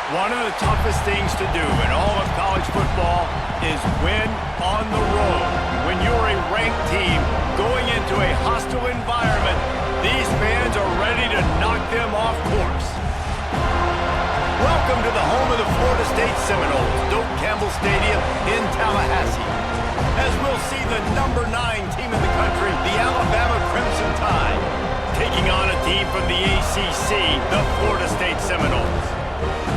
One of the toughest things to do in all of college football is win on the road. When you're a ranked team going into a hostile environment, these fans are ready to knock them off course. Welcome to the home of the Florida State Seminoles, Doak Campbell Stadium in Tallahassee. As we'll see the number 9 team in the country, the Alabama Crimson Tide, taking on a team from the ACC, the Florida State Seminoles.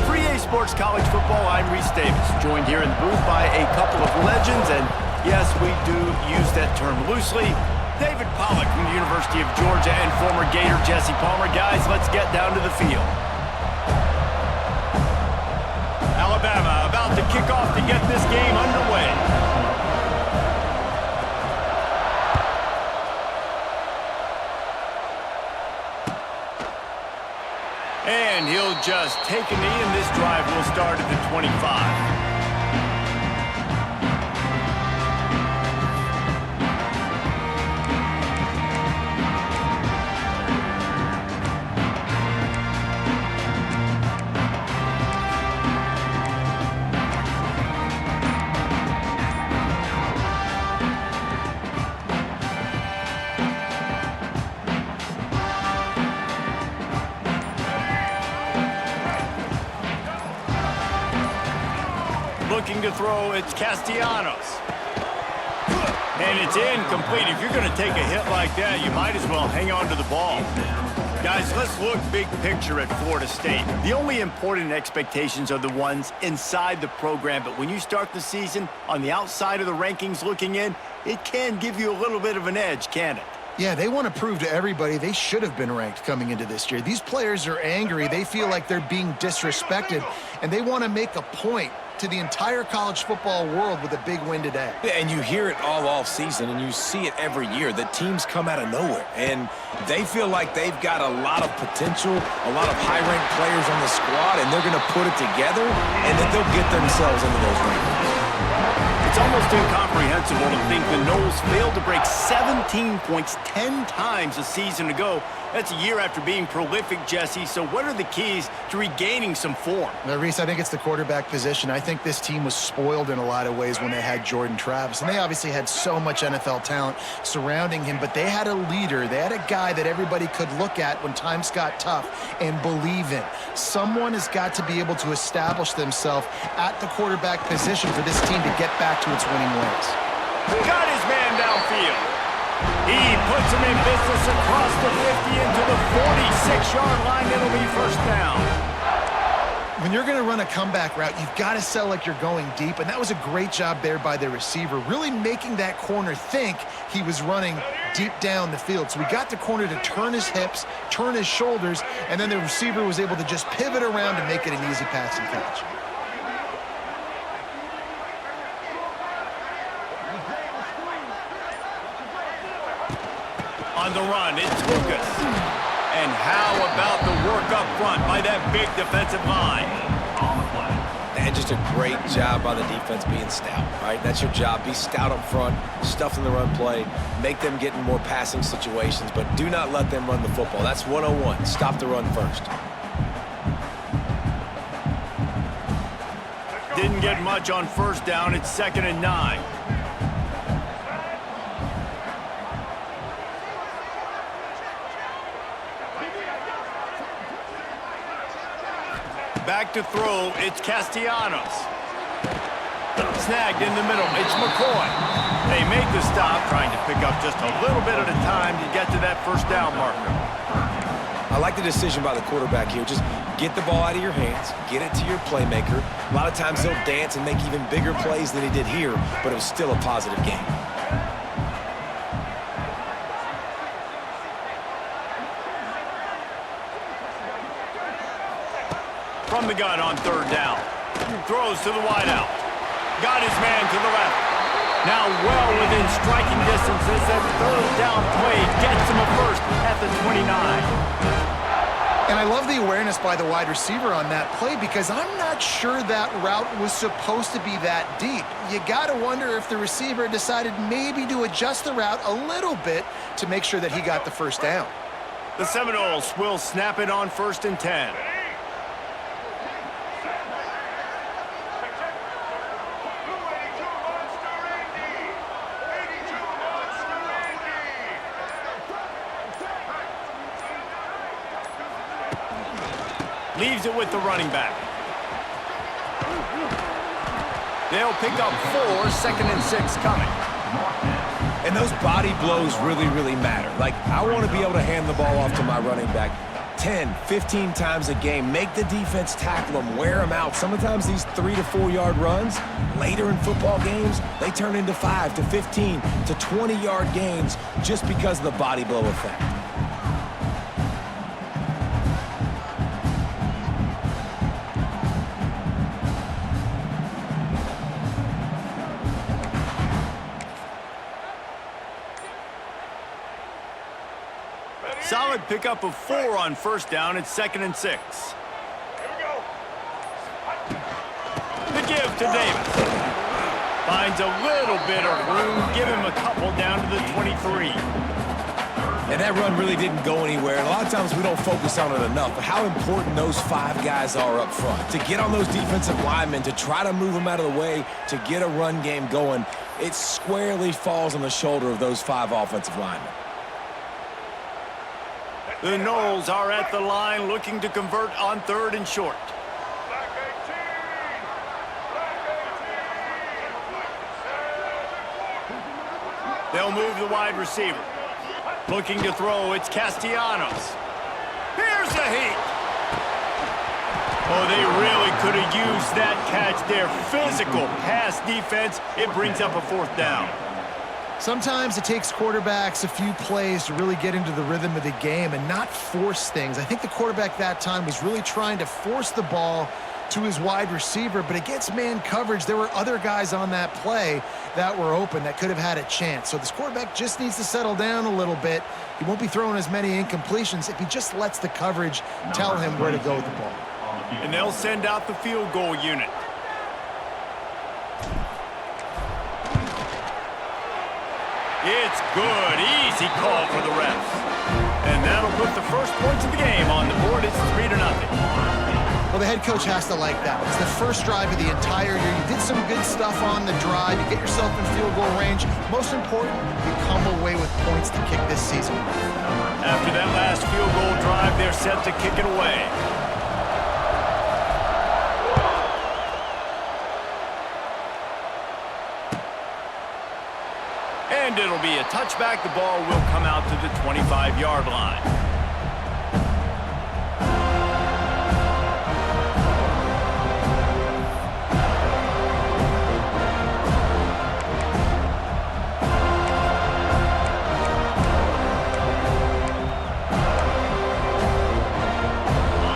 For EA Sports College Football, I'm Reese Davis, joined here in the booth by a couple of legends, and yes, we do use that term loosely. David Pollack from the University of Georgia and former Gator Jesse Palmer. Guys, let's get down to the field. Alabama about to kick off to get this game underway. And he'll just take a knee, and this drive will start at the 25. Looking to throw, it's Castellanos. And it's incomplete. If you're going to take a hit like that, you might as well hang on to the ball. Guys, let's look big picture at Florida State. The only important expectations are the ones inside the program, but when you start the season on the outside of the rankings looking in, it can give you a little bit of an edge, can't it? Yeah, they want to prove to everybody they should have been ranked coming into this year. These players are angry. They feel like they're being disrespected, and they want to make a point to the entire college football world with a big win today. Yeah, and you hear it all off season, and you see it every year. The teams come out of nowhere, and they feel like they've got a lot of potential, a lot of high-ranked players on the squad, and they're going to put it together, and then they'll get themselves into those rankings. It's almost incomprehensible to think the Noles failed to break 17 points 10 times a season ago. That's a year after being prolific, Jesse. So what are the keys to regaining some form? Now, Reese, I think it's the quarterback position. I think this team was spoiled in a lot of ways when they had Jordan Travis. And they obviously had so much NFL talent surrounding him, but they had a leader. They had a guy that everybody could look at when times got tough and believe in. Someone has got to be able to establish themselves at the quarterback position for this team to get back to its winning ways. Got his man downfield. He puts him in business across the 50 into the 46-yard line. It'll be first down. When you're going to run a comeback route, you've got to sell like you're going deep, and that was a great job there by the receiver, really making that corner think he was running deep down the field. So we got the corner to turn his hips, turn his shoulders, and then the receiver was able to just pivot around and make it an easy passing catch. On the run, it's Lucas. And how about the work up front by that big defensive line? And just a great job by the defense being stout, right? That's your job. Be stout up front, stuff in the run play, make them get in more passing situations, but do not let them run the football. That's 101. Stop the run first. Didn't get much on first down. It's 2nd and 9. Back to throw, it's Castellanos. Snagged in the middle, it's McCoy. They make the stop, trying to pick up just a little bit at a time to get to that first down marker. I like the decision by the quarterback here. Just get the ball out of your hands, get it to your playmaker. A lot of times they'll dance and make even bigger plays than he did here, but it was still a positive game. From the gun on 3rd down. Throws to the wideout. Got his man to the left. Now well within striking distance as that 3rd down play gets him a first at the 29. And I love the awareness by the wide receiver on that play because I'm not sure that route was supposed to be that deep. You got to wonder if the receiver decided maybe to adjust the route a little bit to make sure that he got the first down. The Seminoles will snap it on 1st and 10. Leaves it with the running back. They'll pick up 4, 2nd and 6 coming. And those body blows really, really matter. Like, I want to be able to hand the ball off to my running back 10, 15 times a game. Make the defense tackle them, wear them out. Sometimes these 3 to 4 yard runs, later in football games, they turn into 5 to 15 to 20 yard gains just because of the body blow effect. Solid pickup of 4 on 1st down. It's 2nd and 6. The give to Davis. Finds a little bit of room. Give him a couple down to the 23. And that run really didn't go anywhere. And a lot of times we don't focus on it enough, but how important those 5 guys are up front. To get on those defensive linemen, to try to move them out of the way, to get a run game going, it squarely falls on the shoulder of those 5 offensive linemen. The Noles are at the line looking to convert on 3rd and short. They'll move the wide receiver. Looking to throw, it's Castellanos. Here's the heat. Oh, they really could have used that catch there. Physical pass defense. It brings up a 4th down. Sometimes it takes quarterbacks a few plays to really get into the rhythm of the game and not force things. I think the quarterback that time was really trying to force the ball to his wide receiver, but against man coverage, there were other guys on that play that were open that could have had a chance. So this quarterback just needs to settle down a little bit. He won't be throwing as many incompletions if he just lets the coverage tell him where to go with the ball. And they'll send out the field goal unit. It's good. Easy call for the refs. And that'll put the first points of the game on the board. It's 3-0. Well, the head coach has to like that. It's the first drive of the entire year. You did some good stuff on the drive. You get yourself in field goal range. Most important, you come away with points to kick this season. After that last field goal drive, they're set to kick it away. And it'll be a touchback. The ball will come out to the 25-yard line.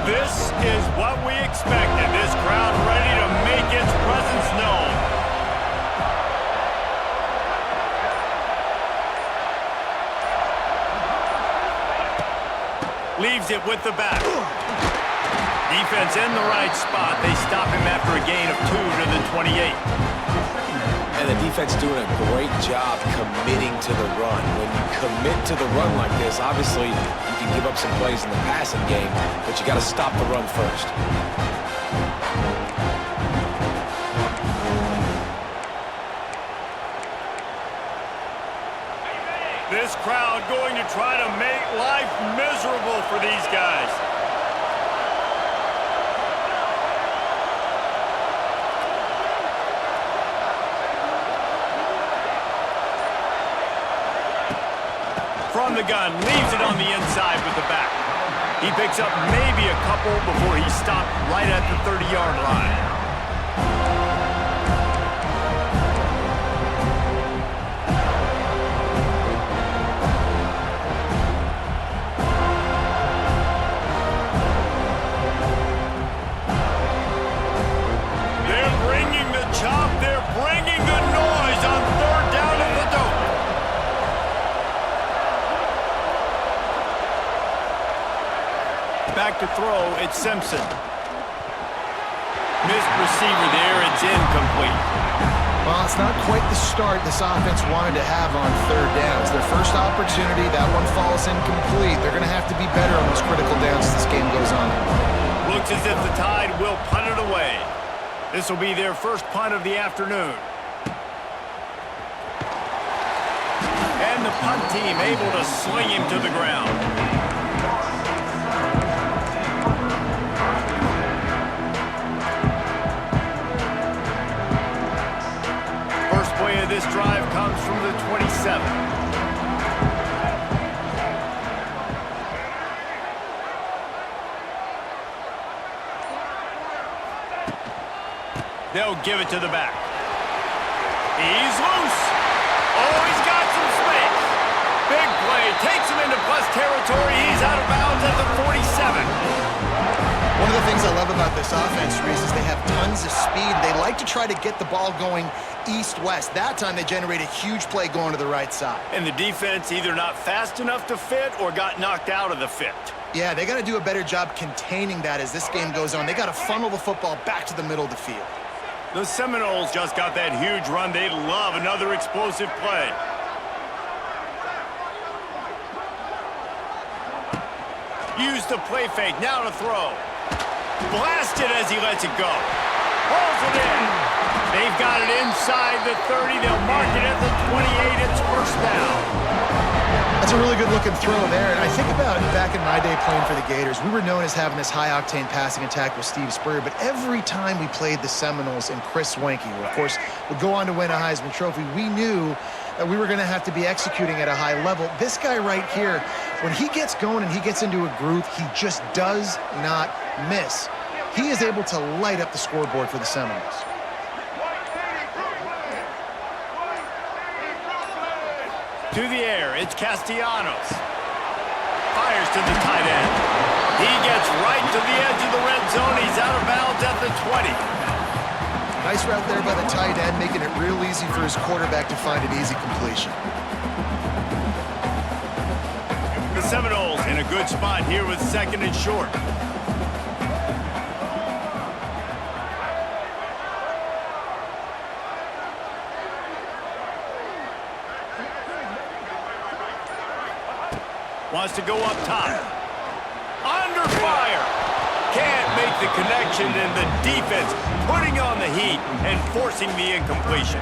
This is what we expected. This crowd ready to make its presence known. Leaves it with the back. Defense in the right spot. They stop him after a gain of 2 to the 28. And the defense doing a great job committing to the run. When you commit to the run like this, obviously you can give up some plays in the passing game, but you got to stop the run first. This crowd going to try to make life miserable for these guys. From the gun, leaves it on the inside with the back. He picks up maybe a couple before he's stopped right at the 30-yard line. They're bringing the noise on 3rd down at the dope. Back to throw, it's Simpson. Missed receiver there, it's incomplete. Well, it's not quite the start this offense wanted to have on 3rd down. It's their first opportunity. That one falls incomplete. They're going to have to be better on those critical downs as this game goes on. Looks as if the Tide will punt it away. This will be their first punt of the afternoon. And the punt team able to sling him to the ground. this drive comes from the 27. They'll give it to the back. He's loose. Oh, he's got some space. Big play. Takes him into plus territory. He's out of bounds at the 47. One of the things I love about this offense, Reese, is they have tons of speed. They like to try to get the ball going east-west. That time they generate a huge play going to the right side. And the defense either not fast enough to fit or got knocked out of the fit. Yeah, they got to do a better job containing that as this game goes on. They got to funnel the football back to the middle of the field. The Seminoles just got that huge run. They'd love another explosive play. Use the play fake. Now to throw. Blasted as he lets it go. Pulls it in. They've got it inside the 30. They'll mark it at the 28. It's first down. That's a really good-looking throw there. And I think about back in my day playing for the Gators, we were known as having this high-octane passing attack with Steve Spurrier, but every time we played the Seminoles and Chris Swanke, who, of course, would go on to win a Heisman Trophy, we knew that we were going to have to be executing at a high level. This guy right here, when he gets going and he gets into a groove, he just does not miss. He is able to light up the scoreboard for the Seminoles. To the air, it's Castellanos. Fires to the tight end. He gets right to the edge of the red zone. He's out of bounds at the 20. Nice route there by the tight end, making it real easy for his quarterback to find an easy completion. The Seminoles in a good spot here with second and short. Wants to go up top. Under fire. Can't make the connection, and the defense putting on the heat and forcing the incompletion.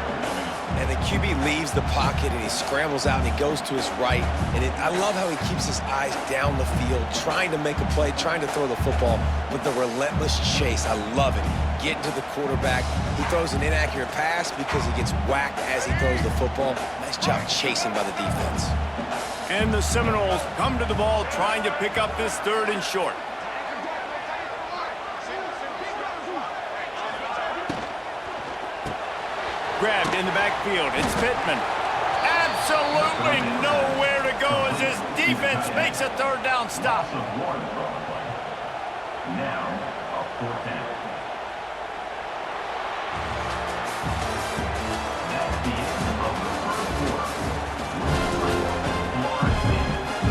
And the QB leaves the pocket, and he scrambles out, and he goes to his right. And I love how he keeps his eyes down the field, trying to make a play, trying to throw the football, but the relentless chase, I love it. Getting to the quarterback. He throws an inaccurate pass because he gets whacked as he throws the football. Nice job chasing by the defense. And the Seminoles come to the ball trying to pick up this third and short. Grabbed in the backfield. It's Pittman. Absolutely nowhere to go as his defense makes a third down stop. Now, a fourth down. That's the end of the first quarter. Florida State 3,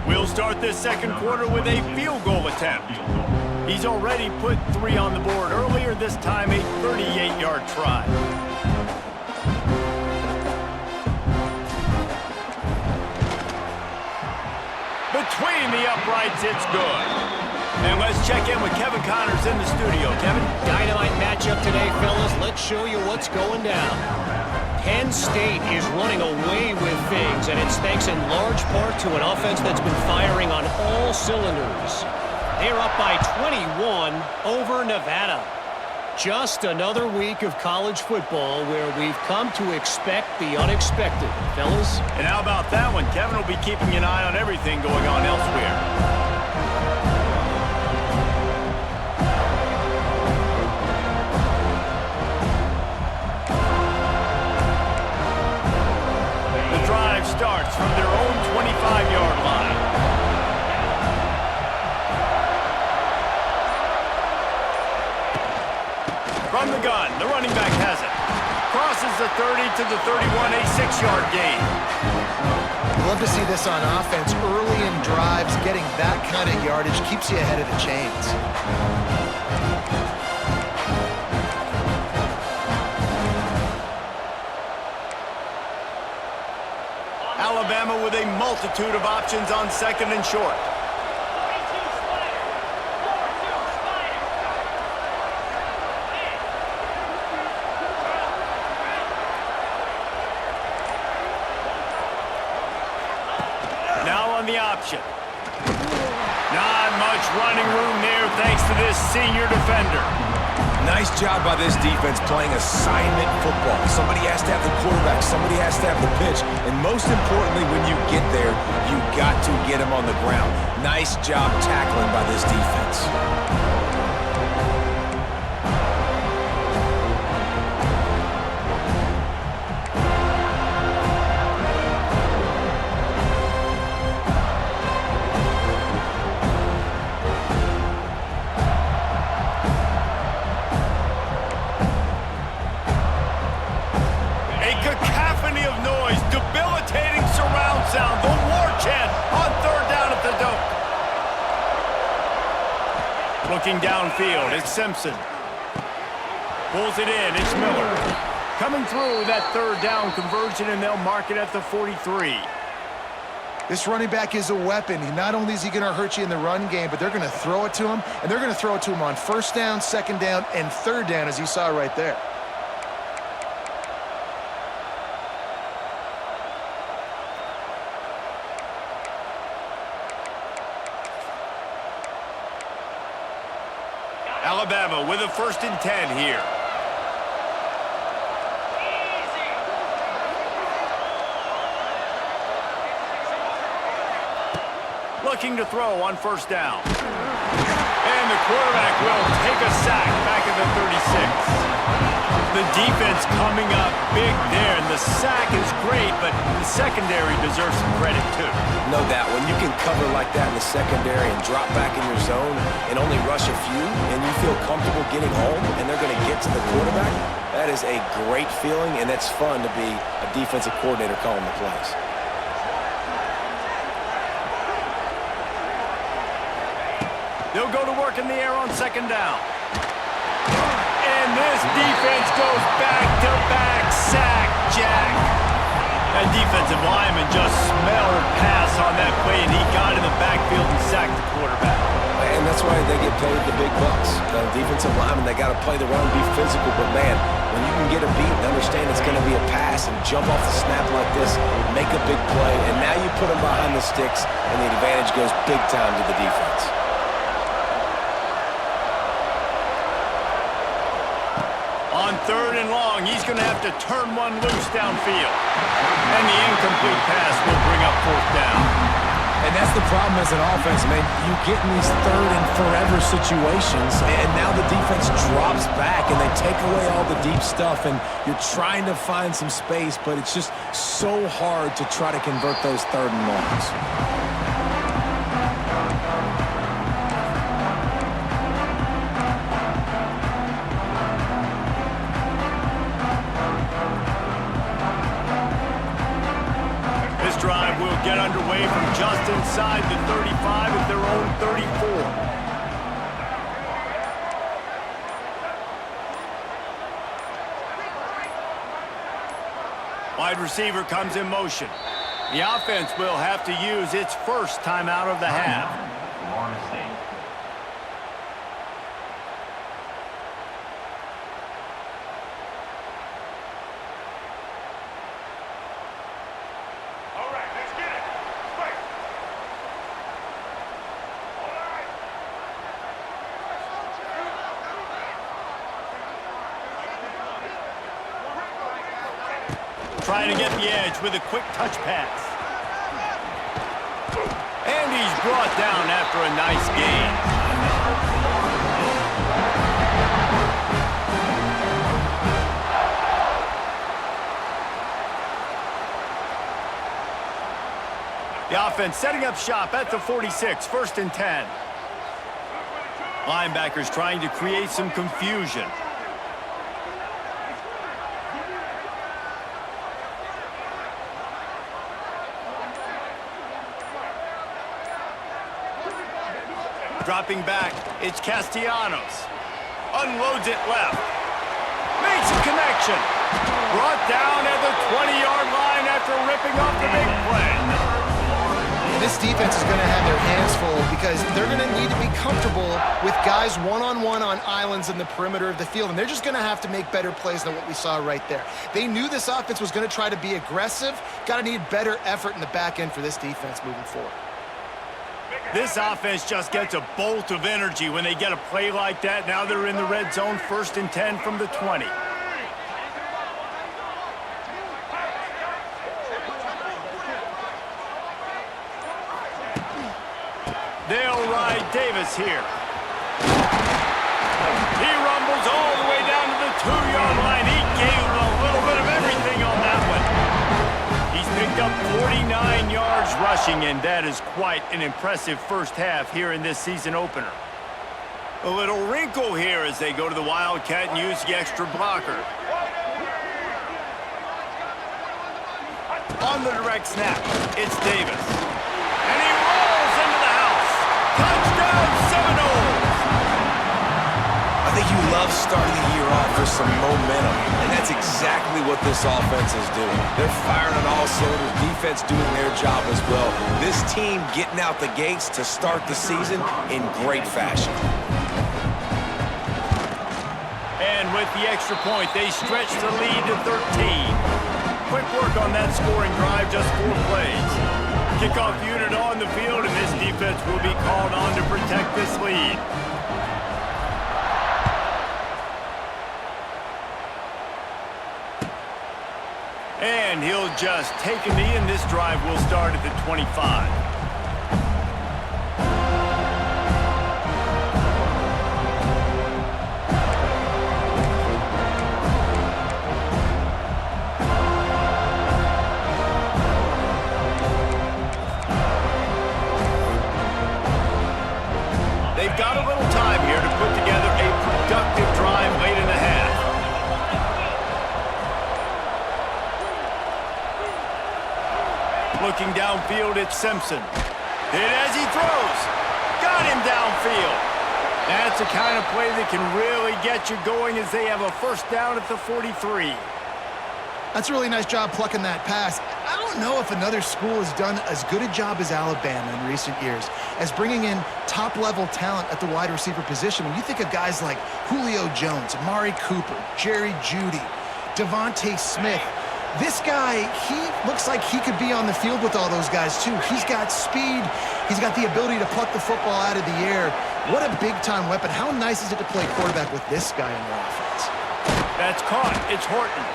We'll start this second quarter with a field goal attempt. He's already put 3 on the board earlier, this time a 38-yard try. Between the uprights, it's good. And let's check in with Kevin Connors in the studio. Kevin? Dynamite matchup today, fellas. Let's show you what's going down. Penn State is running away with things, and it's thanks in large part to an offense that's been firing on all cylinders. They're up by 21 over Nevada. Just another week of college football where we've come to expect the unexpected, fellas. And how about that one? Kevin will be keeping an eye on everything going on elsewhere. Starts from their own 25-yard line. From the gun, the running back has it. Crosses the 30 to the 31, a 6-yard gain. Love to see this on offense. Early in drives, getting that kind of yardage keeps you ahead of the chains. Alabama with a multitude of options on second and short. option. Not much running room there thanks to this senior defender. Nice job by this defense playing assignment football. Somebody has to have the quarterback, somebody has to have the pitch, and most importantly, when you get there, you got to get him on the ground. Nice job tackling by this defense. Sound, the war chant on third down at the dope. Looking downfield, it's Simpson. Pulls it in, it's Miller. Coming through that third down conversion, and they'll mark it at the 43. This running back is a weapon. Not only is he going to hurt you in the run game, but they're going to throw it to him, and they're going to throw it to him on first down, second down, and third down, as you saw right there. Alabama with a 1st and 10 here. Looking to throw on first down. And the quarterback will take a sack back at the 36. The defense coming up big there, and the sack is great, but the secondary deserves some credit too. No doubt, when you can cover like that in the secondary and drop back in your zone and only rush a few, and you feel comfortable getting home and they're going to get to the quarterback, that is a great feeling, and it's fun to be a defensive coordinator calling the plays. They'll go to work in the air on second down. And this defense goes back-to-back sack, Jack. That defensive lineman just smelled pass on that play, and he got in the backfield and sacked the quarterback. And that's why they get paid the big bucks. The defensive linemen, they got to play the run, be physical, but man, when you can get a beat and understand it's going to be a pass and jump off the snap like this, make a big play, and now you put them behind the sticks, and the advantage goes big time to the defense. On third and long, he's going to have to turn one loose downfield. And the incomplete pass will bring up fourth down. And that's the problem as an offense, man. You get in these third and forever situations, and now the defense drops back, and they take away all the deep stuff, and you're trying to find some space, but it's just so hard to try to convert those third and longs. Drive will get underway from just inside the 35 at their own 34. Wide receiver comes in motion. The offense will have to use its first timeout of the half. Florida State. Trying to get the edge with a quick touch pass. And he's brought down after a nice gain. The offense setting up shop at the 46, 1st and 10. Linebackers trying to create some confusion. Dropping back, it's Castellanos. Unloads it left. Makes a connection. Brought down at the 20-yard line after ripping off the big play. And this defense is going to have their hands full because they're going to need to be comfortable with guys one-on-one on islands in the perimeter of the field, and they're just going to have to make better plays than what we saw right there. They knew this offense was going to try to be aggressive. Got to need better effort in the back end for this defense moving forward. This offense just gets a bolt of energy when they get a play like that. Now they're in the red zone, 1st and 10 from the 20. They'll ride Davis here. He rumbles all the way down to the 2-yard line. He gave him a little bit of everything on that one. He's picked up 49 yards rushing, and that is quite an impressive first half here in this season opener. A little wrinkle here as they go to the Wildcat and use the extra blocker. On the direct snap, it's Davis. And he rolls into the house. Touchdown, Seminoles! I think you love starting the year off with some momentum, and that's exactly what this offense is doing. They're firing on all cylinders, defense doing their job as well. This team getting out the gates to start the season in great fashion. And with the extra point, they stretch the lead to 13. Quick work on that scoring drive, just 4 plays. Kickoff unit on the field, and this defense will be called on to protect this lead. And he'll just take a knee, and this drive will start at the 25. They've got a little time here to put together a productive drive late in the half. Looking downfield, it's Simpson. Hit as he throws. Got him downfield. That's the kind of play that can really get you going as they have a first down at the 43. That's a really nice job plucking that pass. I don't know if another school has done as good a job as Alabama in recent years as bringing in top-level talent at the wide receiver position. When you think of guys like Julio Jones, Amari Cooper, Jerry Jeudy, Devontae Smith, this guy, he looks like he could be on the field with all those guys, too. He's got speed. He's got the ability to pluck the football out of the air. What a big-time weapon. How nice is it to play quarterback with this guy in your offense? That's caught. It's Horton.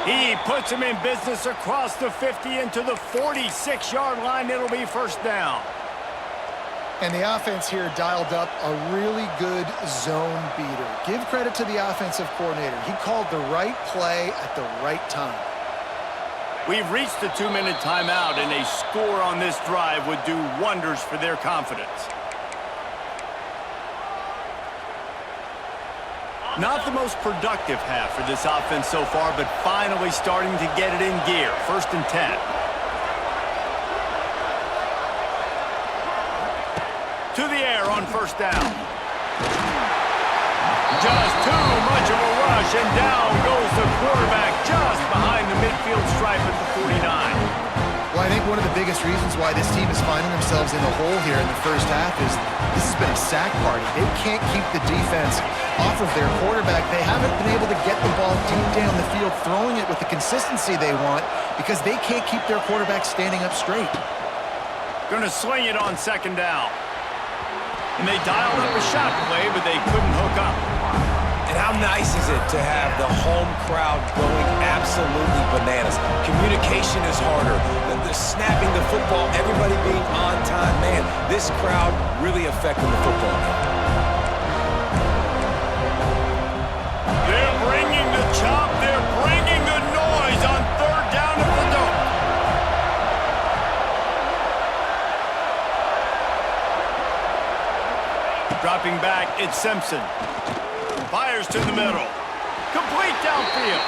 He puts him in business across the 50 into the 46-yard line. It'll be first down. And the offense here dialed up a really good zone beater. Give credit to the offensive coordinator. He called the right play at the right time. We've reached the 2-minute timeout, and a score on this drive would do wonders for their confidence. Not the most productive half for this offense so far, but finally starting to get it in gear. 1st and 10. To the air on first down. Just too much of a rush, and down goes the quarterback just behind the midfield stripe at the 49. Well, I think one of the biggest reasons why this team is finding themselves in a hole here in the first half is this has been a sack party. They can't keep the defense off of their quarterback. They haven't been able to get the ball deep down the field, throwing it with the consistency they want because they can't keep their quarterback standing up straight. Going to sling it on 2nd down. And they dialed up a shot play, but they couldn't hook up. And how nice is it to have the home crowd going absolutely bananas? Communication is harder. The snapping the football, everybody being on time. Man, this crowd really affecting the football game. They're bringing the chop. They're bringing the noise on 3rd down at the dome. Dropping back, it's Simpson. Fires to the middle. Complete downfield.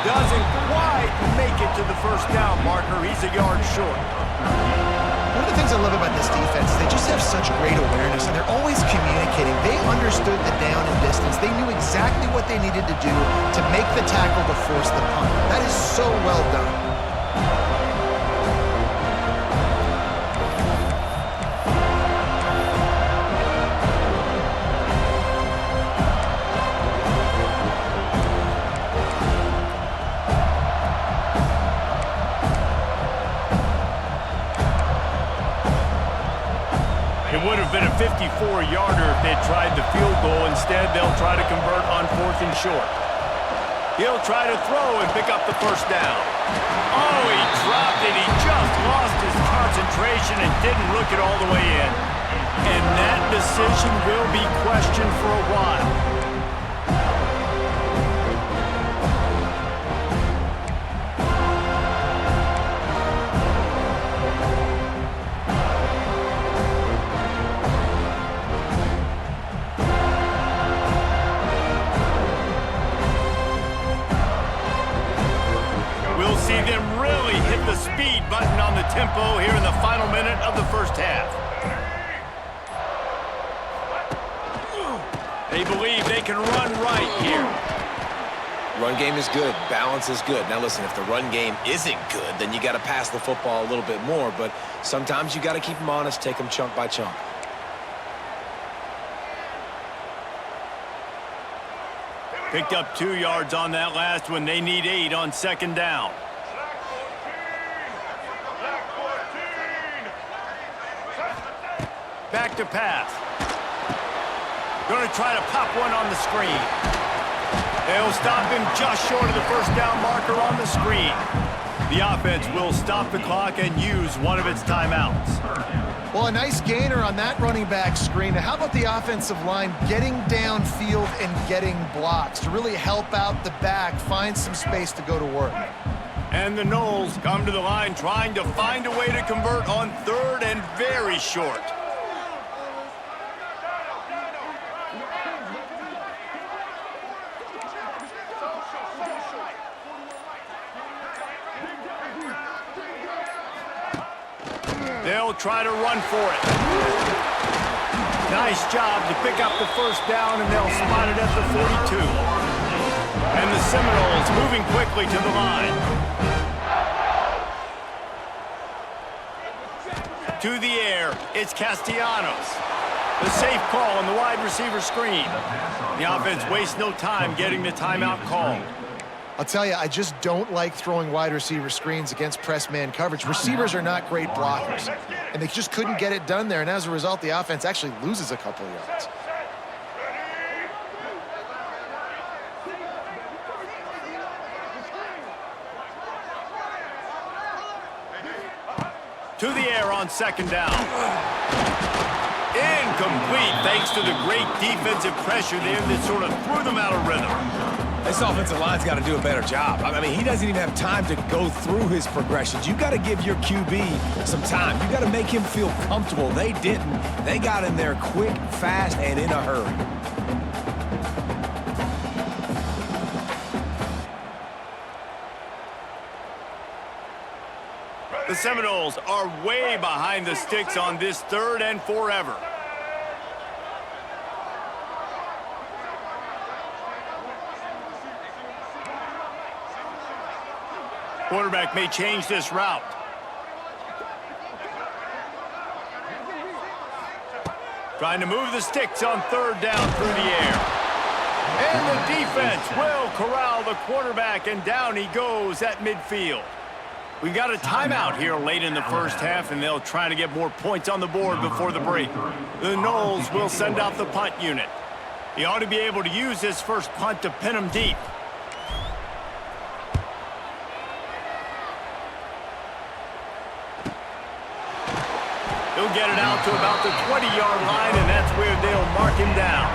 Doesn't quite make it to the first down marker. He's a yard short. One of the things I love about this defense, they just have such great awareness, and they're always communicating. They understood the down and distance. They knew exactly what they needed to do to make the tackle to force the punt. That is so well done. 4-yarder if they tried the field goal. Instead, they'll try to convert on 4th and short. He'll try to throw and pick up the first down. Oh, he dropped it. He just lost his concentration and didn't look it all the way in. And that decision will be questioned for a while. We'll see them really hit the speed button on the tempo here in the final minute of the first half. They believe they can run right here. Run game is good. Balance is good. Now listen, if the run game isn't good, then you got to pass the football a little bit more. But sometimes you got to keep them honest, take them chunk by chunk. Picked up 2 yards on that last one. They need 8 on 2nd down. Back to pass. Going to try to pop one on the screen. They'll stop him just short of the first down marker on the screen. The offense will stop the clock and use one of its timeouts. Well, a nice gainer on that running back screen. How about the offensive line getting downfield and getting blocks to really help out the back, find some space to go to work? And the Knowles come to the line trying to find a way to convert on 3rd and very short. They'll try to run for it. Nice job to pick up the first down, and they'll spot it at the 42. And the Seminoles moving quickly to the line. To the air, it's Castellanos. The safe call on the wide receiver screen. The offense wastes no time getting the timeout called. I'll tell you, I just don't like throwing wide receiver screens against press man coverage. Receivers are not great blockers, and they just couldn't get it done there, and as a result, the offense actually loses a couple of yards. To the air on 2nd down. Incomplete thanks to the great defensive pressure there that sort of threw them out of rhythm. This offensive line's got to do a better job. I mean, he doesn't even have time to go through his progressions. You got to give your QB some time. You got to make him feel comfortable. They didn't. They got in there quick, fast, and in a hurry. The Seminoles are way behind the sticks on this 3rd and forever. Quarterback may change this route. Trying to move the sticks on 3rd down through the air. And the defense will corral the quarterback, and down he goes at midfield. We've got a timeout here late in the first half, and they'll try to get more points on the board before the break. The Knowles will send out the punt unit. He ought to be able to use his first punt to pin him deep. He'll get it out to about the 20-yard line, and that's where they'll mark him down.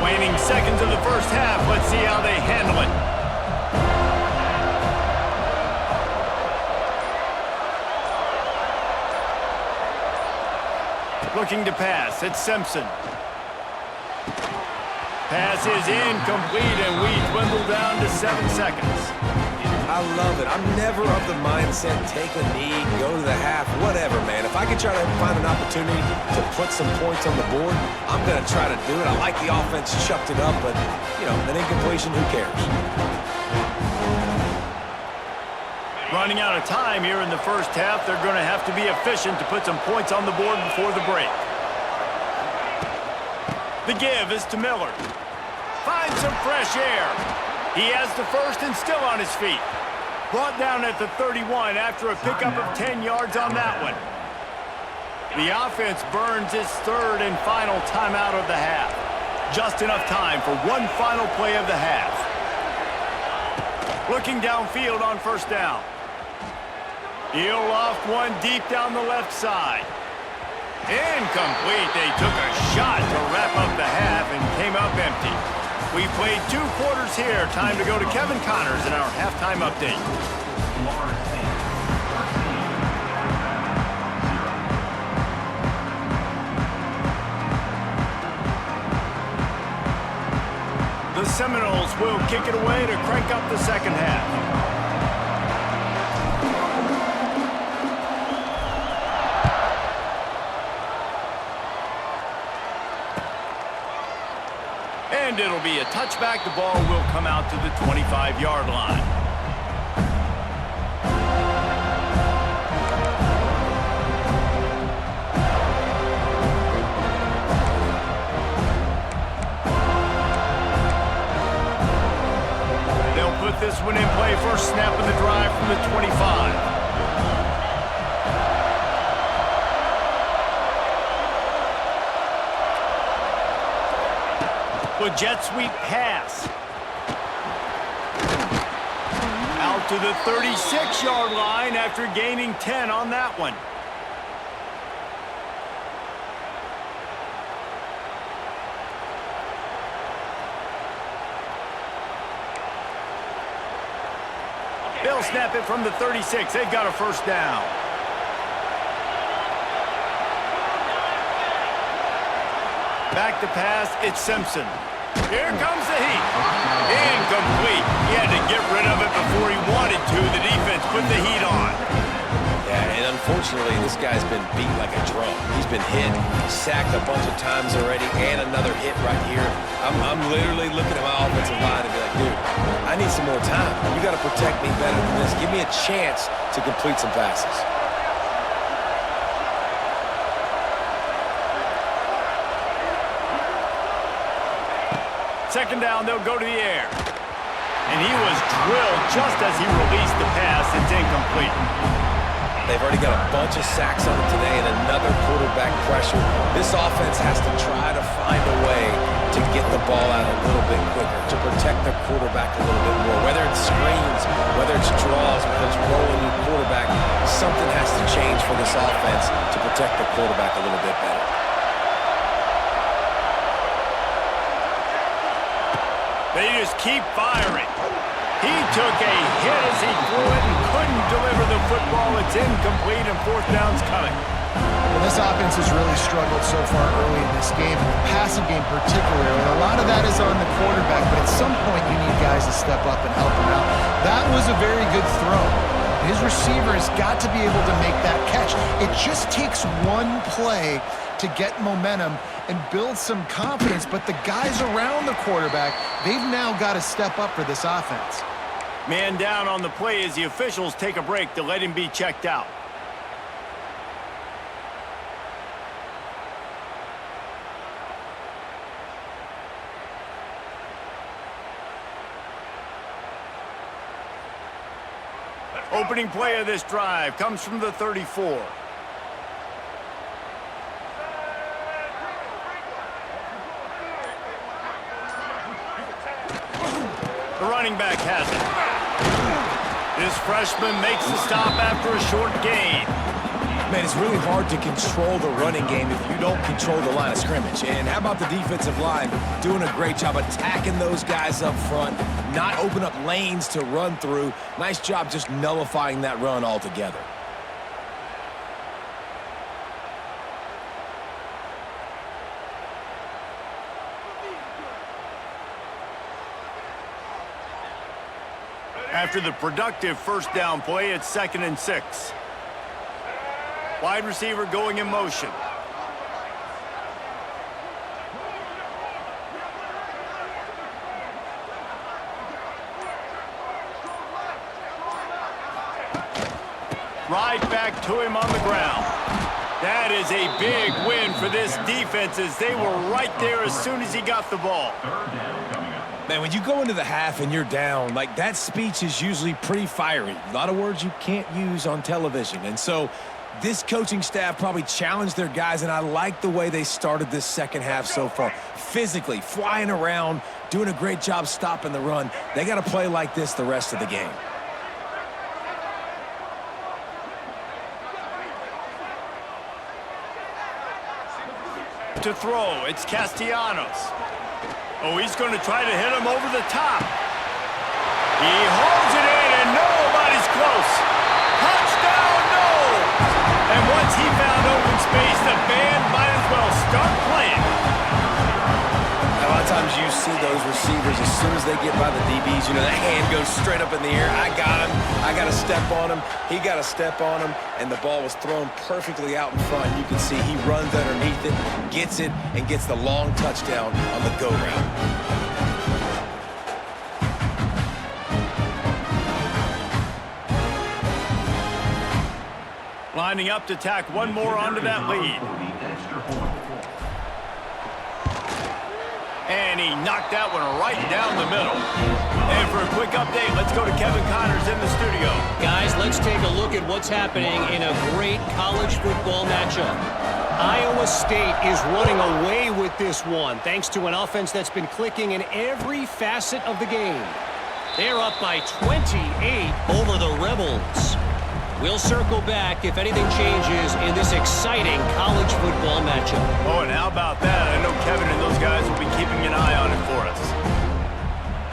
Waning seconds of the first half. Let's see how they handle it. Looking to pass, it's Simpson. Pass is incomplete, and we dwindle down to 7 seconds. I love it. I'm never of the mindset, take a knee, go to the half, whatever, man. If I can try to find an opportunity to put some points on the board, I'm going to try to do it. I like the offense chucked it up, but, you know, an incompletion, who cares? Running out of time here in the first half. They're going to have to be efficient to put some points on the board before the break. The give is to Miller. Finds some fresh air. He has the first and still on his feet. Brought down at the 31 after a pickup of 10 yards on that one. The offense burns its third and final timeout of the half. Just enough time for one final play of the half. Looking downfield on first down. He'll loft one deep down the left side. Incomplete. They took a shot to wrap up the half and came up empty. We've played 2 quarters here. Time to go to Kevin Connors in our halftime update. Florida State 13. The Seminoles will kick it away to crank up the second half. And it'll be a touchback. The ball will come out to the 25-yard line. They'll put this one in play. First snap of the drive from the 25. A jet sweep pass. Out to the 36-yard line after gaining 10 on that one. They'll snap it from the 36. They've got a first down. Back to pass, it's Simpson. Here comes the heat. Incomplete. He had to get rid of it before he wanted to. The defense put the heat on. Yeah, and unfortunately, this guy's been beat like a drum. He's been hit, sacked a bunch of times already, and another hit right here. I'm literally looking at my offensive line and be like, dude, I need some more time. You got to protect me better than this. Give me a chance to complete some passes. Second down, they'll go to the air. And he was drilled just as he released the pass. It's incomplete. They've already got a bunch of sacks on it today and another quarterback pressure. This offense has to try to find a way to get the ball out a little bit quicker, to protect their quarterback a little bit more. Whether it's screens, whether it's draws, whether it's rolling your quarterback, something has to change for this offense to protect the quarterback a little bit better. They just keep firing. He took a hit as he threw it and couldn't deliver the football. It's incomplete and fourth down's coming. Well, this offense has really struggled so far early in this game, and the passing game particularly. A lot of that is on the quarterback, but at some point you need guys to step up and help him out. That was a very good throw. His receiver has got to be able to make that catch. It just takes one play to get momentum and build some confidence, but the guys around the quarterback, they've now got to step up for this offense. Man down on the play as the officials take a break to let him be checked out. Opening play of this drive comes from the 34. The running back has it. This freshman makes the stop after a short gain. Man, it's really hard to control the running game if you don't control the line of scrimmage. And how about the defensive line doing a great job attacking those guys up front, not open up lanes to run through. Nice job just nullifying that run altogether. After the productive first down play, it's 2nd and 6. Wide receiver going in motion. Right back to him on the ground. That is a big win for this defense as they were right there as soon as he got the ball. Man, when you go into the half and you're down, like that speech is usually pretty fiery. A lot of words you can't use on television. And so this coaching staff probably challenged their guys, and I like the way they started this second half so far. Physically, flying around, doing a great job stopping the run. They got to play like this the rest of the game. To throw, it's Castellanos. Oh, he's going to try to hit him over the top. He holds it in, and nobody's close. Touchdown, no! And once he found open space, the band might as well start playing. A lot of times you see those receivers, as soon as they get by the DBs, you know, that hand goes straight up in the air. I got him. I got to step on him. He got to step on him, and the ball was thrown perfectly out in front. You can see he runs underneath it, gets it, and gets the long touchdown on the go route. Lining up to tack one more onto that lead. And he knocked that one right down the middle. And for a quick update, let's go to Kevin Connors in the studio. Guys, let's take a look at what's happening in a great college football matchup. Iowa State is running away with this one, thanks to an offense that's been clicking in every facet of the game. They're up by 28 over the Rebels. We'll circle back if anything changes in this exciting college football matchup. Oh, and how about that? I know Kevin and those guys will be keeping an eye on it for us.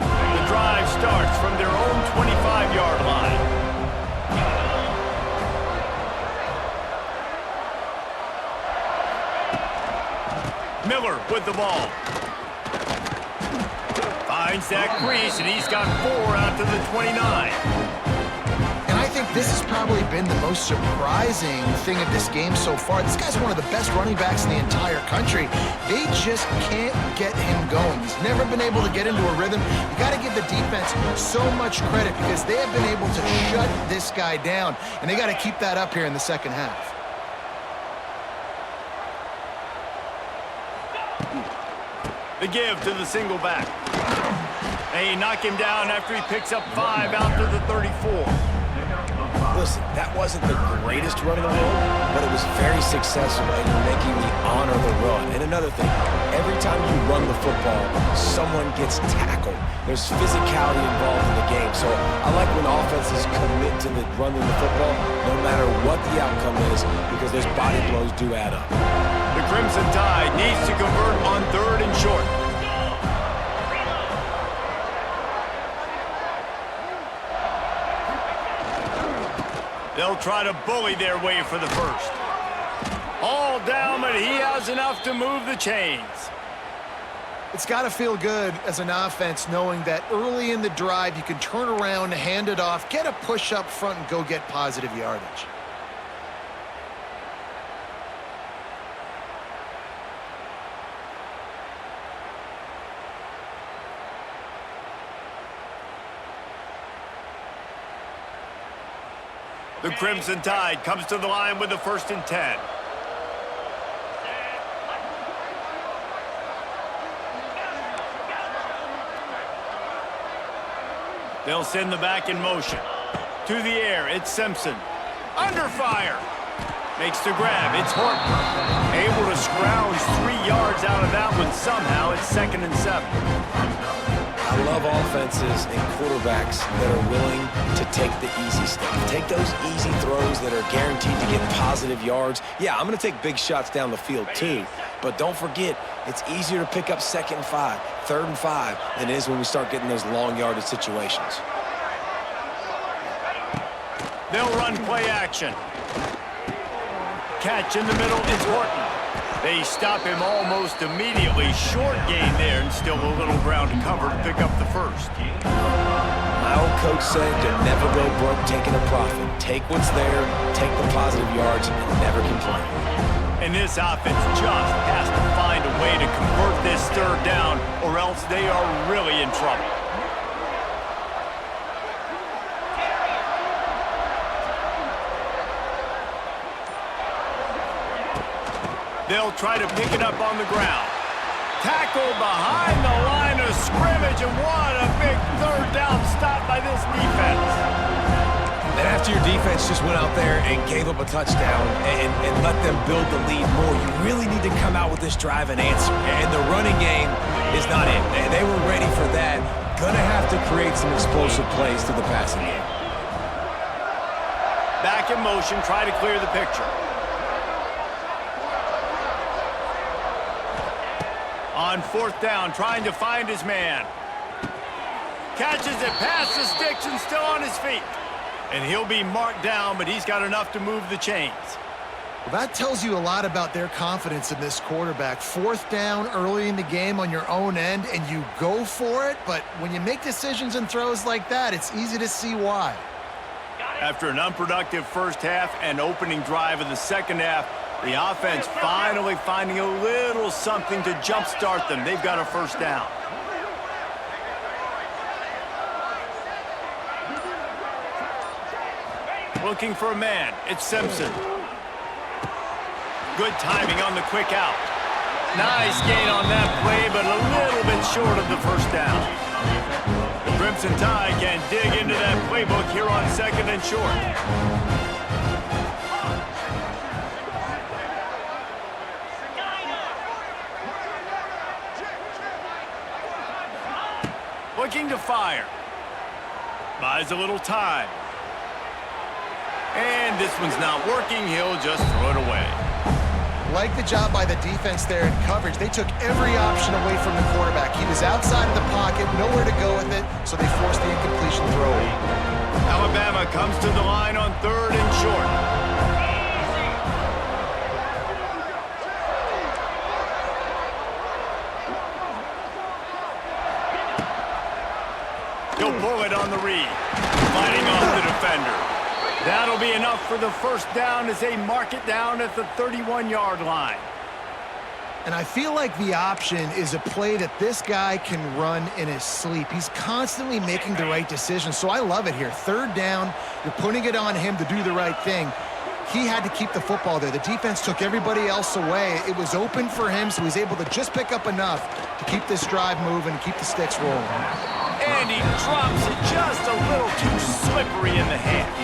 The drive starts from their own 25-yard line. Miller with the ball. Finds that crease, and he's got 4 out to the 29. I think this has probably been the most surprising thing of this game so far. This guy's one of the best running backs in the entire country. They just can't get him going. He's never been able to get into a rhythm. You got to give the defense so much credit because they have been able to shut this guy down, and they got to keep that up here in the second half. The give to the single back. They knock him down after he picks up 5 out to the 34. Listen, that wasn't the greatest run in the world, but it was very successful and you're making me honor the run. And another thing, every time you run the football, someone gets tackled. There's physicality involved in the game. So I like when offenses commit to the running the football, no matter what the outcome is, because those body blows do add up. The Crimson Tide needs to convert on 3rd and short. They'll try to bully their way for the first. All down, but he has enough to move the chains. It's got to feel good as an offense knowing that early in the drive you can turn around, hand it off, get a push up front, and go get positive yardage. The Crimson Tide comes to the line with the 1st and 10. They'll send the back in motion. To the air, it's Simpson. Under fire. Makes the grab, it's Horton. Able to scrounge 3 yards out of that one somehow. It's 2nd and 7. I love offenses and quarterbacks that are willing to take the easy stuff. Take those easy throws that are guaranteed to get positive yards. Yeah, I'm going to take big shots down the field too, but don't forget, it's easier to pick up 2nd and 5, 3rd and 5 than it is when we start getting those long yardage situations. They'll run play action. Catch in the middle is Horton. They stop him almost immediately. Short gain there, and still a little ground to cover to pick up the first. My old coach said to never go broke taking a profit. Take what's there, take the positive yards, and never complain. And this offense just has to find a way to convert this 3rd down, or else they are really in trouble. They'll try to pick it up on the ground. Tackled behind the line of scrimmage, and what a big third down stop by this defense. And after your defense just went out there and gave up a touchdown and let them build the lead more, you really need to come out with this drive and answer. And the running game is not it. And they were ready for that. Gonna have to create some explosive plays through the passing game. Back in motion, try to clear the picture. On fourth down, trying to find his man. Catches it past the sticks and still on his feet. And he'll be marked down, but he's got enough to move the chains. Well, that tells you a lot about their confidence in this quarterback. Fourth down early in the game on your own end, and you go for it. But when you make decisions and throws like that, it's easy to see why. After an unproductive first half and opening drive in the second half, the offense finally finding a little something to jumpstart them. They've got a first down. Looking for a man. It's Simpson. Good timing on the quick out. Nice gain on that play, but a little bit short of the first down. The Crimson Tide can dig into that playbook here on second and short. Looking to fire. Buys a little time. And this one's not working. He'll just throw it away. Like the job by the defense there in coverage. They took every option away from the quarterback. He was outside of the pocket, nowhere to go with it, so they forced the incompletion throw. Alabama comes to the line on third and short. He'll pull it on the read, fighting off the defender. That'll be enough for the first down as they mark it down at the 31-yard line. And I feel like the option is a play that this guy can run in his sleep. He's constantly making the right decision, so I love it here. Third down, you're putting it on him to do the right thing. He had to keep the football there. The defense took everybody else away. It was open for him, so he's able to just pick up enough to keep this drive moving and keep the sticks rolling. And he drops it just a little too slippery in the hands.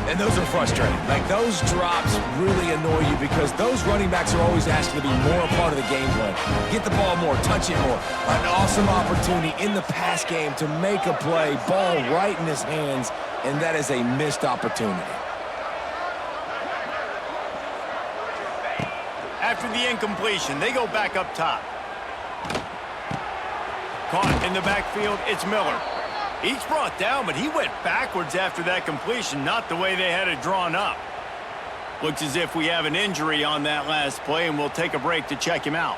And those are frustrating. Like, those drops really annoy you because those running backs are always asking to be more a part of the game plan. Get the ball more, touch it more. An awesome opportunity in the pass game to make a play, ball right in his hands, and that is a missed opportunity. After the incompletion, they go back up top. Caught in the backfield, it's Miller. He's brought down, but he went backwards after that completion, not the way they had it drawn up. Looks as if we have an injury on that last play, and we'll take a break to check him out.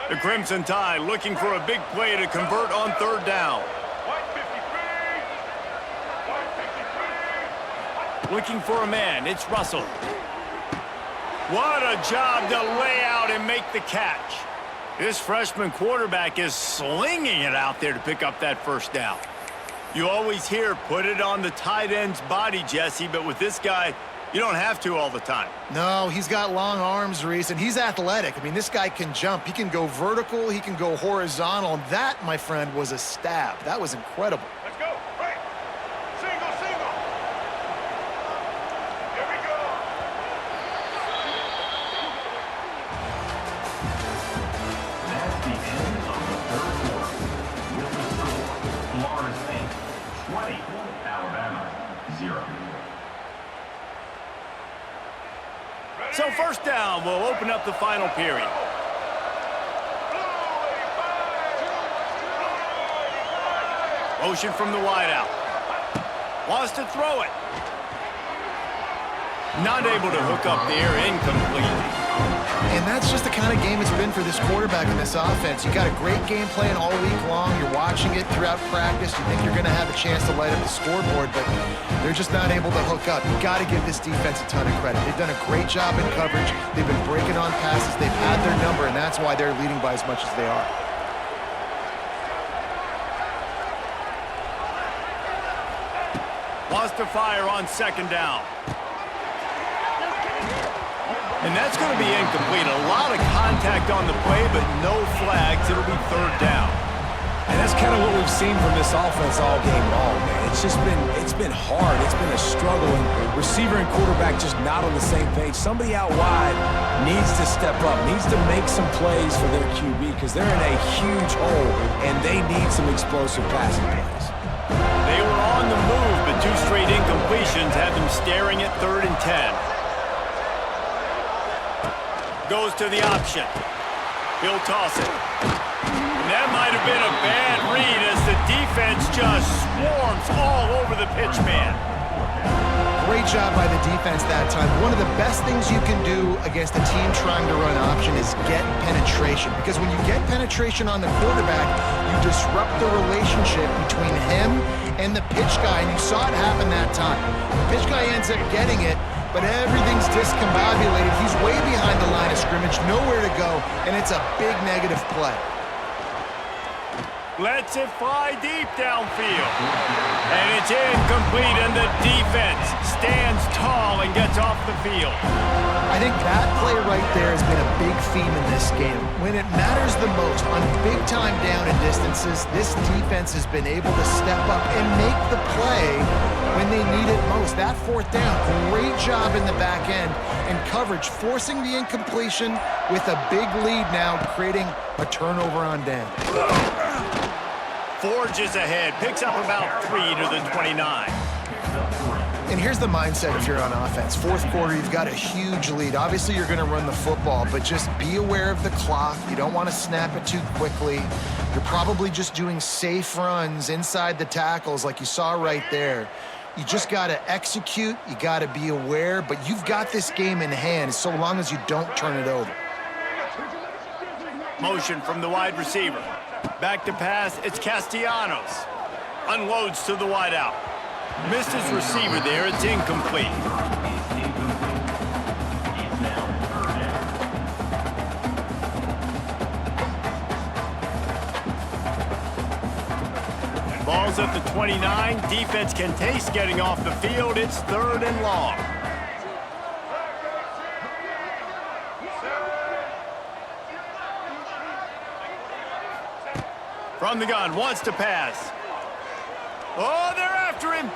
The Crimson Tide looking for a big play to convert on third down. Looking for a man. It's Russell. What a job to lay out and make the catch. This freshman quarterback is slinging it out there to pick up that first down. You always hear, put it on the tight end's body, Jesse, but with this guy, you don't have to all the time. No, he's got long arms, Reese, and he's athletic. I mean, this guy can jump. He can go vertical. He can go horizontal. And that, my friend, was a stab. That was incredible. Let's go. Right. Single, single. Here we go. That's the end of the third quarter. With the score, Florida State 20, Alabama 0. So first down will open up the final period. Motion from the wideout. Wants to throw it. Not able to hook up there, incomplete. And that's just the kind of game it's been for this quarterback in this offense. You got a great game plan all week long. You're watching it throughout practice. You think you're going to have a chance to light up the scoreboard, but they're just not able to hook up. You got to give this defense a ton of credit. They've done a great job in coverage. They've been breaking on passes. They've had their number, and that's why they're leading by as much as they are. Wants to fire on second down. And that's going to be incomplete. A lot of contact on the play, but no flags. It'll be third down. And that's kind of what we've seen from this offense all game long, man. It's been hard. It's been a struggle, and receiver and quarterback just not on the same page. Somebody out wide needs to step up, needs to make some plays for their QB because they're in a huge hole, and they need some explosive passing plays. They were on the move, but two straight incompletions had them staring at 3rd and 10. Goes to the option. He'll toss it. And that might have been a bad read as the defense just swarms all over the pitch man. Great job by the defense that time. One of the best things you can do against a team trying to run option is get penetration. Because when you get penetration on the quarterback, you disrupt the relationship between him and the pitch guy. And you saw it happen that time. The pitch guy ends up getting it, but everything's discombobulated. He's way behind the line of scrimmage, nowhere to go, and it's a big negative play. Lets it fly deep downfield. And it's incomplete, and the defense stands tall and gets off the field. I think that play right there has been a big theme in this game. When it matters the most, on big-time down and distances, this defense has been able to step up and make the play when they need it most. That 4th down, great job in the back end and coverage, forcing the incompletion with a big lead now, creating a turnover on down. Forges ahead, picks up about 3 to the 29. And here's the mindset if you're on offense. 4th quarter, you've got a huge lead. Obviously, you're going to run the football, but just be aware of the clock. You don't want to snap it too quickly. You're probably just doing safe runs inside the tackles like you saw right there. You just got to execute. You got to be aware, but you've got this game in hand so long as you don't turn it over. Motion from the wide receiver. Back to pass, it's Castellanos. Unloads to the wideout. Missed his receiver there, it's incomplete. Ball's at the 29. Defense can taste getting off the field. It's 3rd and long. From the gun, wants to pass. Oh, they're after him.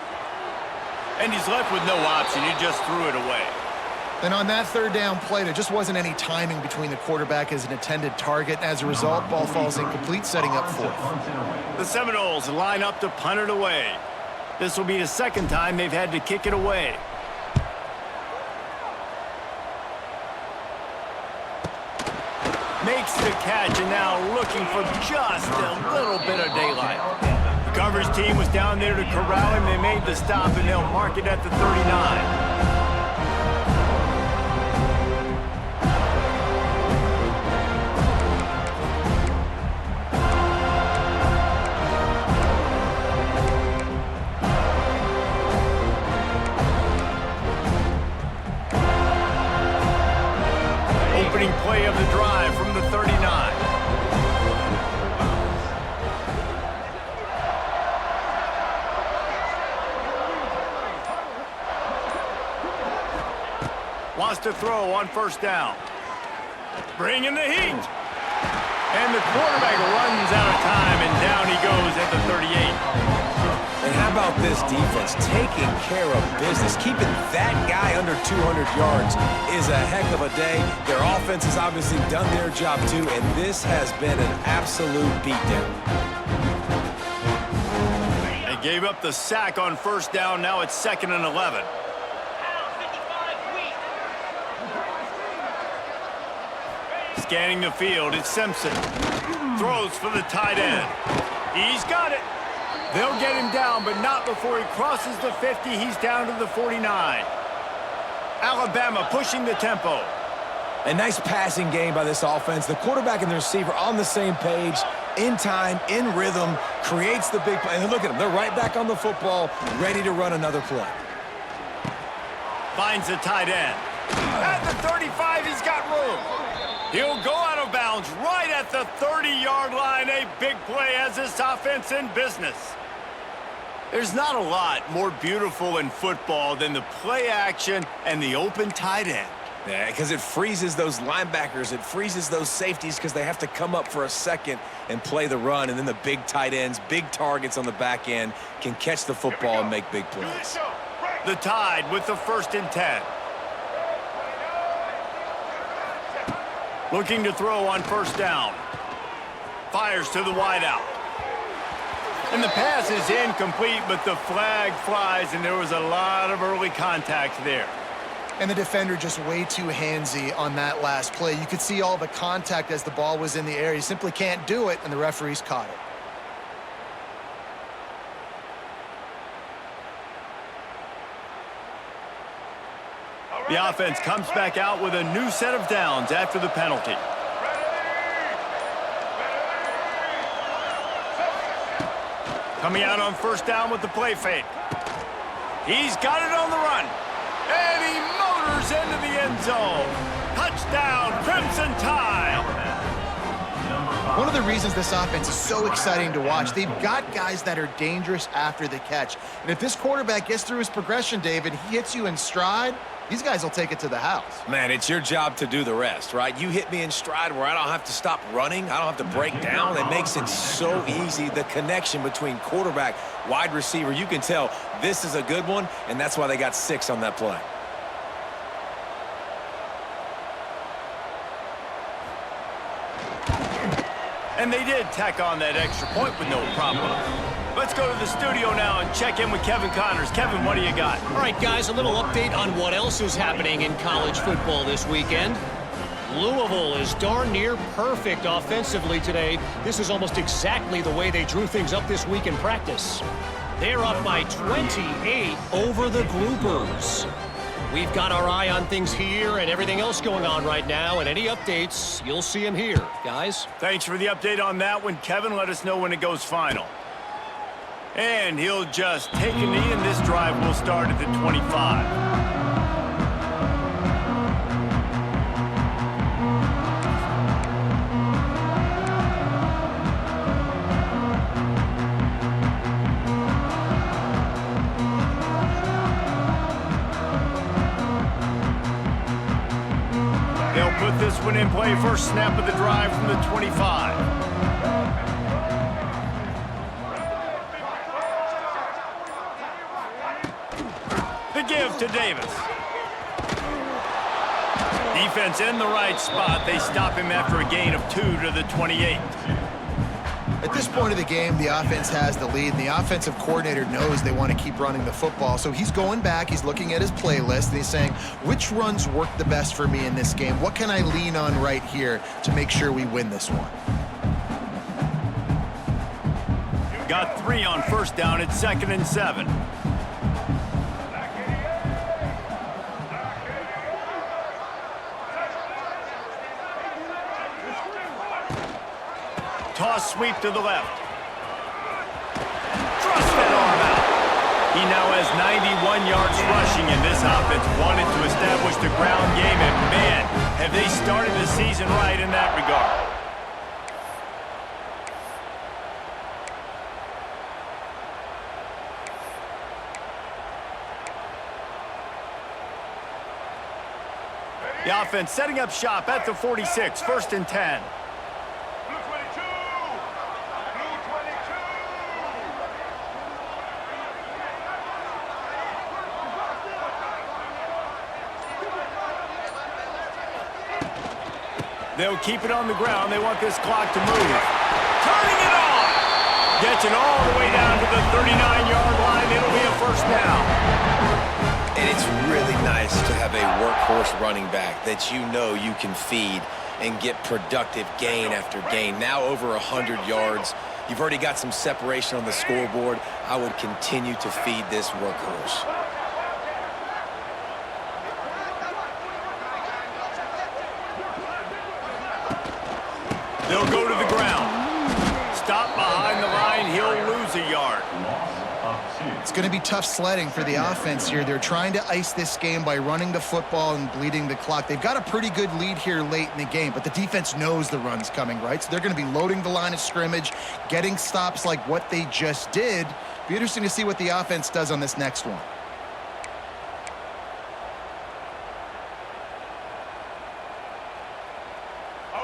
And he's left with no option. He just threw it away. And on that 3rd down play, there just wasn't any timing between the quarterback as an intended target. As a result, ball falls incomplete, setting up 4th. The Seminoles line up to punt it away. This will be the 2nd time they've had to kick it away. Makes the catch and now looking for just a little bit of daylight. The coverage team was down there to corral him. They made the stop and they'll mark it at the 39. Opening play of the drive from the 39. Wants to throw on 1st down. Bringing the heat. And the quarterback runs out of time, and down he goes at the 38. And how about this defense taking care of business? Keeping that guy under 200 yards is a heck of a day. Their offense has obviously done their job too, and this has been an absolute beatdown. They gave up the sack on 1st down. Now it's 2nd and 11. Scanning the field, it's Simpson. Throws for the tight end. He's got it. They'll get him down, but not before he crosses the 50. He's down to the 49. Alabama pushing the tempo. A nice passing game by this offense. The quarterback and the receiver on the same page, in time, in rhythm, creates the big play. And look at them. They're right back on the football, ready to run another play. Finds the tight end. At the 35, he's got room. He'll go out of bounds right at the 30-yard line. A big play as this offense in business. There's not a lot more beautiful in football than the play action and the open tight end. Yeah, because it freezes those linebackers. It freezes those safeties because they have to come up for a second and play the run. And then the big tight ends, big targets on the back end can catch the football and make big plays. The Tide with the 1st and 10. Looking to throw on 1st down. Fires to the wideout. And the pass is incomplete, but the flag flies, and there was a lot of early contact there. And the defender just way too handsy on that last play. You could see all the contact as the ball was in the air. He simply can't do it, and the referees caught it. The offense comes back out with a new set of downs after the penalty. Coming out on 1st down with the play fake. He's got it on the run. And he motors into the end zone. Touchdown, Crimson Tide. One of the reasons this offense is so exciting to watch, they've got guys that are dangerous after the catch. And if this quarterback gets through his progression, David, he hits you in stride, these guys will take it to the house. Man, it's your job to do the rest, right? You hit me in stride where I don't have to stop running. I don't have to break down. It makes it so easy. The connection between quarterback, wide receiver, you can tell this is a good one, and that's why they got 6 on that play. And they did tack on that extra point with no problem. Let's go to the studio now and check in with Kevin Connors. Kevin, what do you got? All right, guys, a little update on what else is happening in college football this weekend. Louisville is darn near perfect offensively today. This is almost exactly the way they drew things up this week in practice. They're up by 28 over the Groupers. We've got our eye on things here and everything else going on right now, and any updates, you'll see them here, guys. Thanks for the update on that one, Kevin. Let us know when it goes final. And he'll just take a knee, and this drive will start at the 25. They'll put this one in play. First snap of the drive from the 25. The give to Davis. Defense in the right spot. They stop him after a gain of 2 to the 28. At this point of the game, the offense has the lead, and the offensive coordinator knows they want to keep running the football. So he's going back, he's looking at his playlist, and he's saying, which runs work the best for me in this game? What can I lean on right here to make sure we win this one? Got 3 on 1st down. It's 2nd and 7. Toss sweep to the left. Thrust that arm out. He now has 91 yards rushing, and this offense wanted to establish the ground game, and man, have they started the season right in that regard. The offense setting up shop at the 46, 1st and 10. They'll keep it on the ground. They want this clock to move. Turning it on. Gets it all the way down to the 39-yard line. It'll be a 1st down. And it's really nice to have a workhorse running back that you know you can feed and get productive gain after gain. Now over 100 yards. You've already got some separation on the scoreboard. I would continue to feed this workhorse. It's going to be tough sledding for the offense here. They're trying to ice this game by running the football and bleeding the clock. They've got a pretty good lead here late in the game, but the defense knows the run's coming, right? So they're going to be loading the line of scrimmage, getting stops like what they just did. Be interesting to see what the offense does on this next one.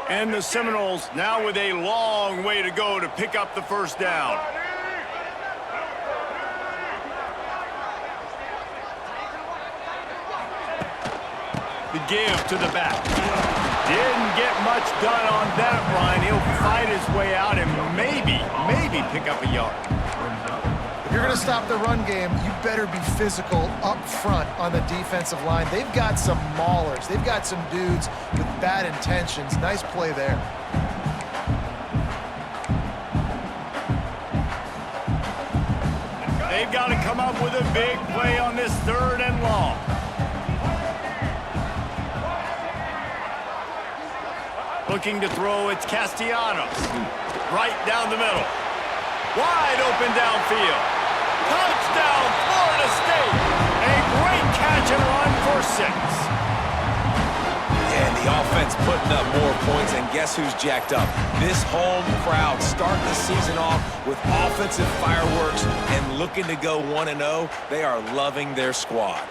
And the Seminoles now with a long way to go to pick up the first down. The give to the back. Didn't get much done on that run. He'll fight his way out and maybe pick up a yard. If you're going to stop the run game, you better be physical up front on the defensive line. They've got some maulers. They've got some dudes with bad intentions. Nice play there. They've got to come up with a big play on this 3rd and long. Looking to throw, it's Castellanos. Right down the middle. Wide open downfield. Touchdown, Florida State. A great catch and run for 6. And the offense putting up more points, and guess who's jacked up? This home crowd starting the season off with offensive fireworks and looking to go 1-0. They are loving their squad.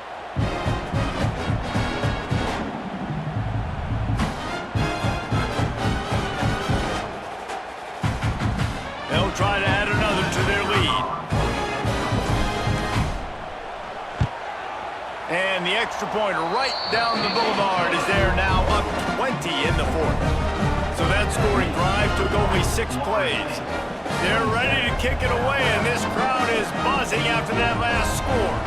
They'll try to add another to their lead. And the extra point right down the boulevard is there now, up 20 in the 4th. So that scoring drive took only 6 plays. They're ready to kick it away, and this crowd is buzzing after that last score.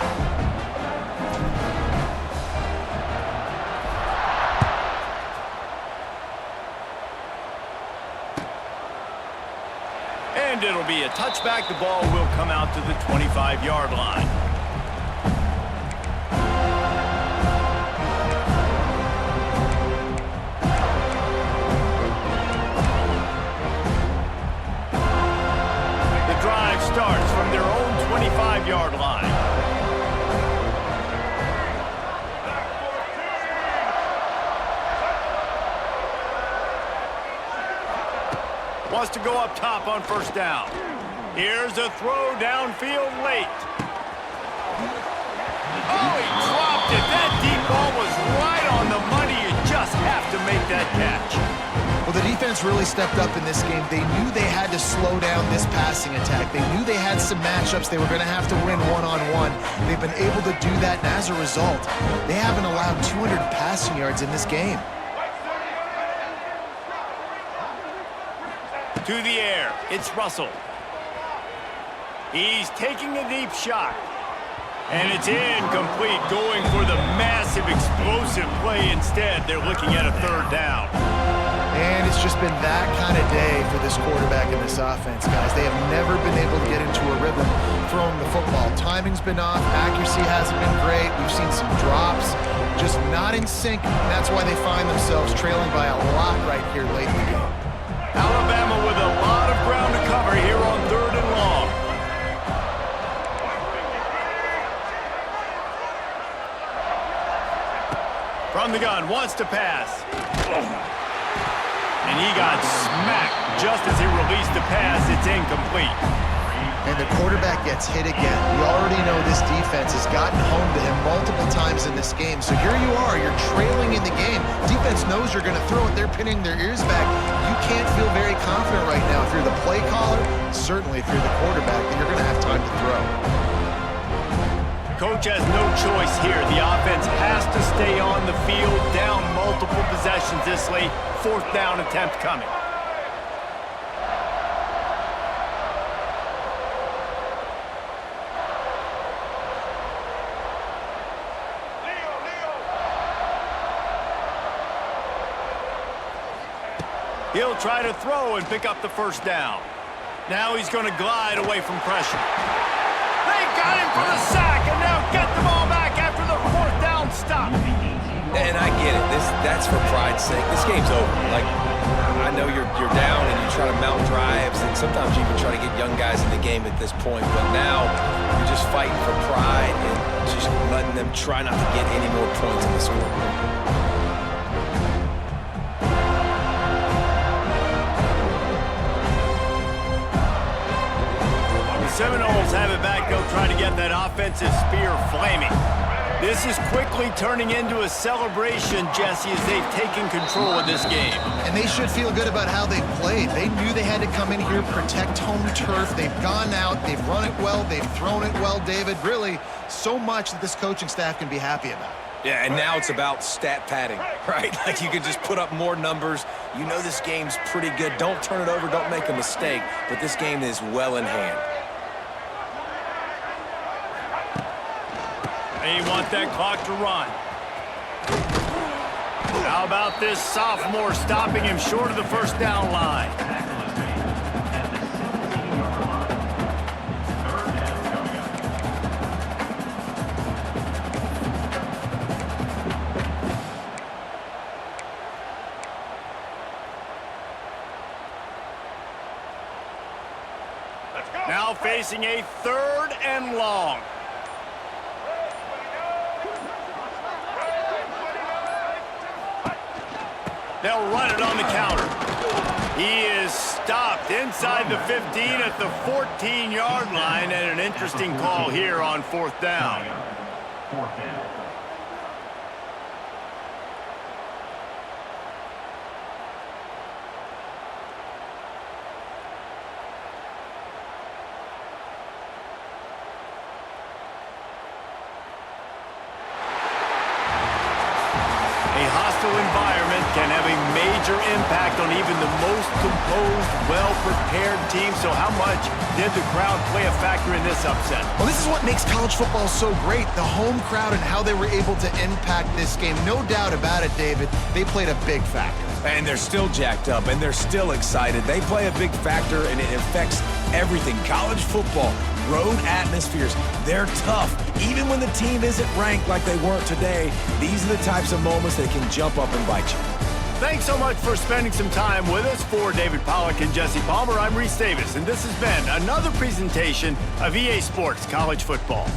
And it'll be a touchback. The ball will come out to the 25-yard line. The drive starts from their own 25-yard line. Wants to go up top on 1st down. Here's a throw downfield late. Oh, he dropped it. That deep ball was right on the money. You just have to make that catch. Well, the defense really stepped up in this game. They knew they had to slow down this passing attack. They knew they had some matchups they were going to have to win one-on-one. They've been able to do that, and as a result, they haven't allowed 200 passing yards in this game. To the air, it's Russell. He's taking a deep shot. And it's incomplete, going for the massive, explosive play instead. They're looking at a 3rd down. And it's just been that kind of day for this quarterback and this offense, guys. They have never been able to get into a rhythm throwing the football. Timing's been off. Accuracy hasn't been great. We've seen some drops. Just not in sync. And that's why they find themselves trailing by a lot right here late in the game. Alabama with a lot of ground to cover here on 3rd and long. From the gun, wants to pass. And he got smacked just as he released the pass. It's incomplete. And the quarterback gets hit again. We already know this defense has gotten home to him multiple times in this game. So here you are, you're trailing in the game. Defense knows you're going to throw it. They're pinning their ears back. You can't feel very confident right now if you're the play caller, certainly if you're the quarterback, that you're going to have time to throw. Coach has no choice here. The offense has to stay on the field, down multiple possessions this late. 4th down attempt coming. He'll try to throw and pick up the 1st down. Now he's going to glide away from pressure. They got him for the sack, and now get the ball back after the 4th down stop. And I get it. That's for pride's sake. This game's over. Like, I know you're down and you try to mount drives, and sometimes you even try to get young guys in the game at this point. But now you're just fighting for pride and just letting them try not to get any more points in the scoreboard. Seminoles have it back. They'll try to get that offensive spear flaming. This is quickly turning into a celebration, Jesse, as they've taken control of this game. And they should feel good about how they've played. They knew they had to come in here, protect home turf. They've gone out, they've run it well, they've thrown it well, David. Really, so much that this coaching staff can be happy about. Yeah, and now it's about stat padding, right? Like, you can just put up more numbers. You know this game's pretty good. Don't turn it over, don't make a mistake. But this game is well in hand. They want that clock to run. How about this sophomore stopping him short of the first down line? Now facing a 3rd and long. They'll run it on the counter. He is stopped inside the 15 at the 14-yard line, and an interesting call here on 4th down. 4th down. Environment can have a major impact on even the most composed, well-prepared team. So how much did the crowd play a factor in this upset? Well, this is what makes college football so great, the home crowd and how they were able to impact this game. No doubt about it, David. They played a big factor. And they're still jacked up, and they're still excited. They play a big factor, and it affects everything. College football, road atmospheres, they're tough. Even when the team isn't ranked like they weren't today, these are the types of moments that can jump up and bite you. Thanks so much for spending some time with us. For David Pollack and Jesse Palmer, I'm Reese Davis, and this has been another presentation of EA Sports College Football.